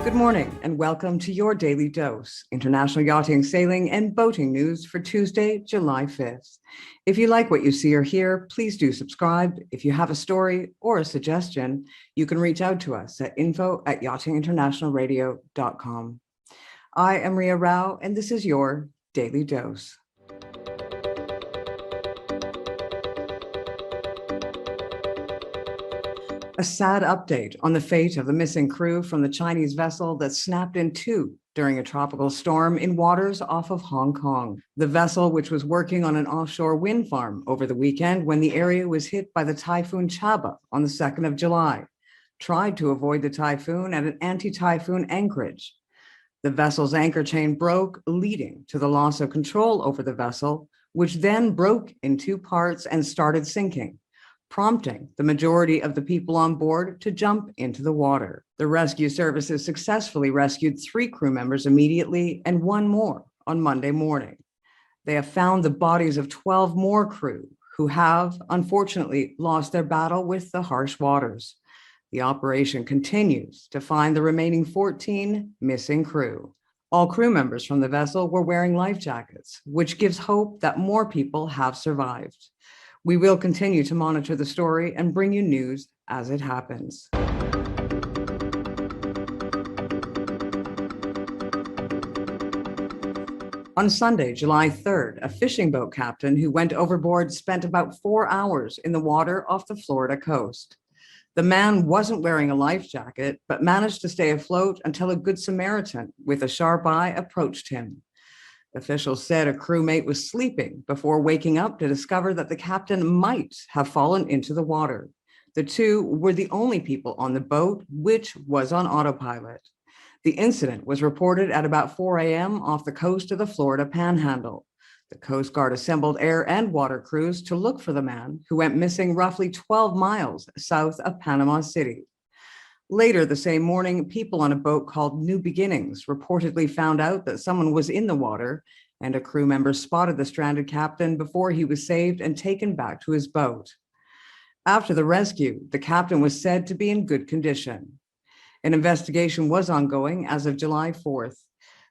Good morning and welcome to your daily dose, international yachting, sailing, and boating news for Tuesday, July 5th. If you like what you see or hear, please do subscribe. If you have a story or a suggestion, you can reach out to us at info@yachtinginternationalradio.com. I am Ria Rao, and this is your daily dose. A sad update on the fate of the missing crew from the Chinese vessel that snapped in two during a tropical storm in waters off of Hong Kong. The vessel, which was working on an offshore wind farm over the weekend when the area was hit by the typhoon Chaba on the 2nd of July, tried to avoid the typhoon at an anti-typhoon anchorage. The vessel's anchor chain broke, leading to the loss of control over the vessel, which then broke in two parts and started sinking, prompting the majority of the people on board to jump into the water. The rescue services successfully rescued 3 crew members immediately and 1 more on Monday morning. They have found the bodies of 12 more crew who have, unfortunately, lost their battle with the harsh waters. The operation continues to find the remaining 14 missing crew. All crew members from the vessel were wearing life jackets, which gives hope that more people have survived. We will continue to monitor the story and bring you news as it happens. On Sunday, July 3rd, a fishing boat captain who went overboard spent about 4 hours in the water off the Florida coast. The man wasn't wearing a life jacket, but managed to stay afloat until a Good Samaritan with a sharp eye approached him. Officials said a crewmate was sleeping before waking up to discover that the captain might have fallen into the water. The two were the only people on the boat, which was on autopilot. The incident was reported at about 4 a.m. off the coast of the Florida Panhandle. The Coast Guard assembled air and water crews to look for the man who went missing roughly 12 miles south of Panama City. Later the same morning, people on a boat called New Beginnings reportedly found out that someone was in the water, and a crew member spotted the stranded captain before he was saved and taken back to his boat. After the rescue, the captain was said to be in good condition. An investigation was ongoing as of July 4th.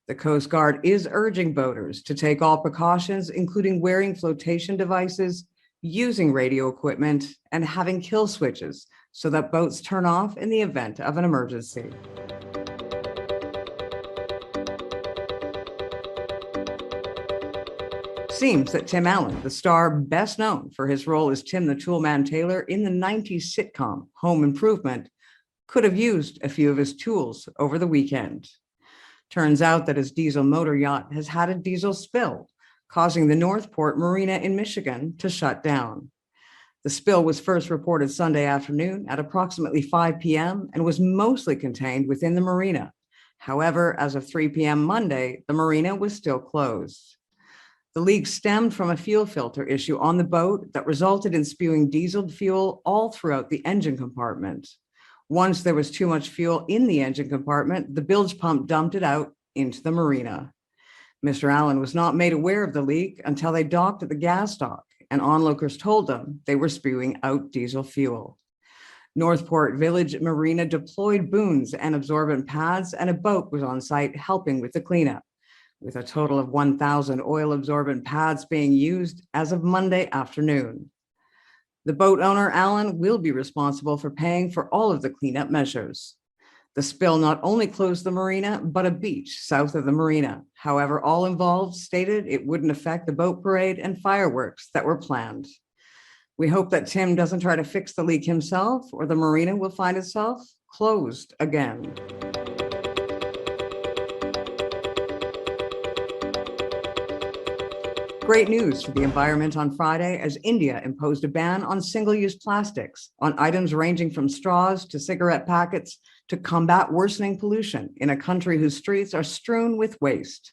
The Coast Guard is urging boaters to take all precautions, including wearing flotation devices, using radio equipment, and having kill switches so that boats turn off in the event of an emergency. Seems that Tim Allen, the star best known for his role as Tim the Toolman Taylor in the 90s sitcom Home Improvement, could have used a few of his tools over the weekend. Turns out that his diesel motor yacht has had a diesel spill, causing the Northport Marina in Michigan to shut down. The spill was first reported Sunday afternoon at approximately 5 p.m. and was mostly contained within the marina. However, as of 3 p.m. Monday, the marina was still closed. The leak stemmed from a fuel filter issue on the boat that resulted in spewing diesel fuel all throughout the engine compartment. Once there was too much fuel in the engine compartment, the bilge pump dumped it out into the marina. Mr. Allen was not made aware of the leak until they docked at the gas dock, and onlookers told them they were spewing out diesel fuel. Northport Village Marina deployed booms and absorbent pads, and a boat was on site helping with the cleanup, with a total of 1,000 oil absorbent pads being used as of Monday afternoon. The boat owner, Allen, will be responsible for paying for all of the cleanup measures. The spill not only closed the marina, but a beach south of the marina. However, all involved stated it wouldn't affect the boat parade and fireworks that were planned. We hope that Tim doesn't try to fix the leak himself, or the marina will find itself closed again. Great news for the environment on Friday as India imposed a ban on single-use plastics on items ranging from straws to cigarette packets to combat worsening pollution in a country whose streets are strewn with waste.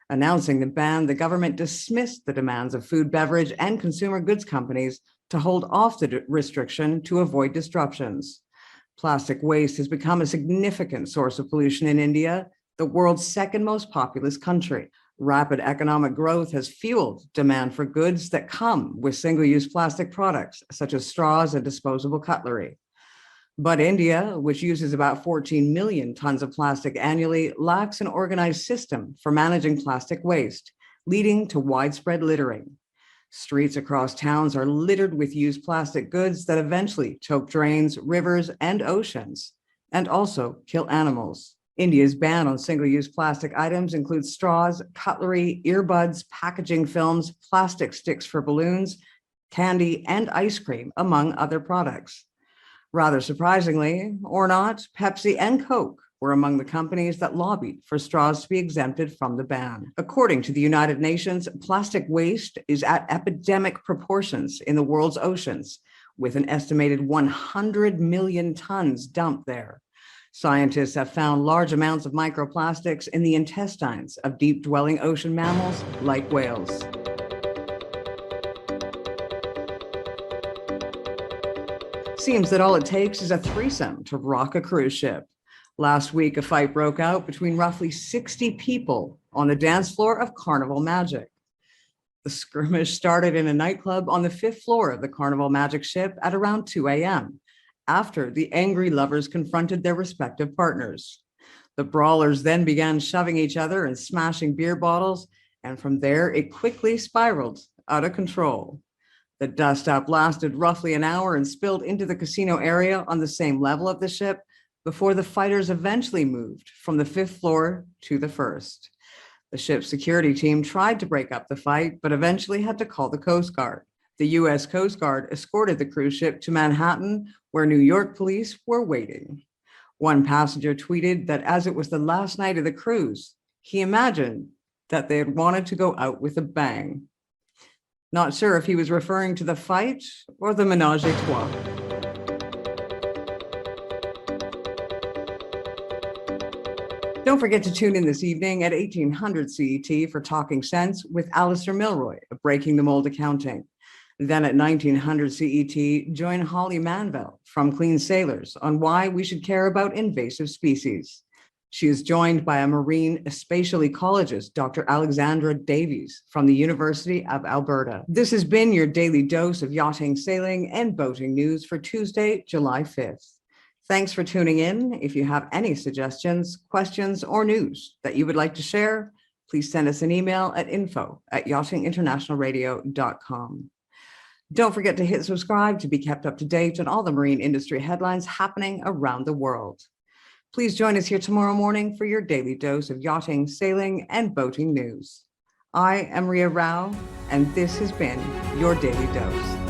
Announcing the ban, the government dismissed the demands of food, beverage, and consumer goods companies to hold off the restriction to avoid disruptions. Plastic waste has become a significant source of pollution in India, the world's second most populous country. Rapid economic growth has fueled demand for goods that come with single-use plastic products, such as straws and disposable cutlery. But India, which uses about 14 million tons of plastic annually, lacks an organized system for managing plastic waste, leading to widespread littering. Streets across towns are littered with used plastic goods that eventually choke drains, rivers, and oceans, and also kill animals. India's ban on single-use plastic items includes straws, cutlery, earbuds, packaging films, plastic sticks for balloons, candy, and ice cream, among other products. Rather surprisingly, or not, Pepsi and Coke were among the companies that lobbied for straws to be exempted from the ban. According to the United Nations, plastic waste is at epidemic proportions in the world's oceans, with an estimated 100 million tons dumped there. Scientists have found large amounts of microplastics in the intestines of deep-dwelling ocean mammals like whales. Seems that all it takes is a threesome to rock a cruise ship. Last week, a fight broke out between roughly 60 people on the dance floor of Carnival Magic. The skirmish started in a nightclub on the 5th floor of the Carnival Magic ship at around 2 a.m., after the angry lovers confronted their respective partners. The brawlers then began shoving each other and smashing beer bottles, and from there, it quickly spiraled out of control. The dust-up lasted roughly an hour and spilled into the casino area on the same level of the ship before the fighters eventually moved from the 5th floor to the 1st. The ship's security team tried to break up the fight, but eventually had to call the Coast Guard. The U.S. Coast Guard escorted the cruise ship to Manhattan, where New York police were waiting. One passenger tweeted that as it was the last night of the cruise, he imagined that they had wanted to go out with a bang. Not sure if he was referring to the fight or the menage a trois. Don't forget to tune in this evening at 1800 CET for Talking Sense with Alistair Milroy of Breaking the Mold Accounting. Then at 1900 CET, join Holly Manville from Clean Sailors on why we should care about invasive species. She is joined by a marine spatial ecologist, Dr. Alexandra Davies from the University of Alberta. This has been your daily dose of yachting, sailing, and boating news for Tuesday, July 5th. Thanks for tuning in. If you have any suggestions, questions, or news that you would like to share, please send us an email at info@yachtinginternationalradio.com. Don't forget to hit subscribe to be kept up to date on all the marine industry headlines happening around the world. Please join us here tomorrow morning for your daily dose of yachting, sailing, and boating news. I am Ria Rao, and this has been your Daily Dose.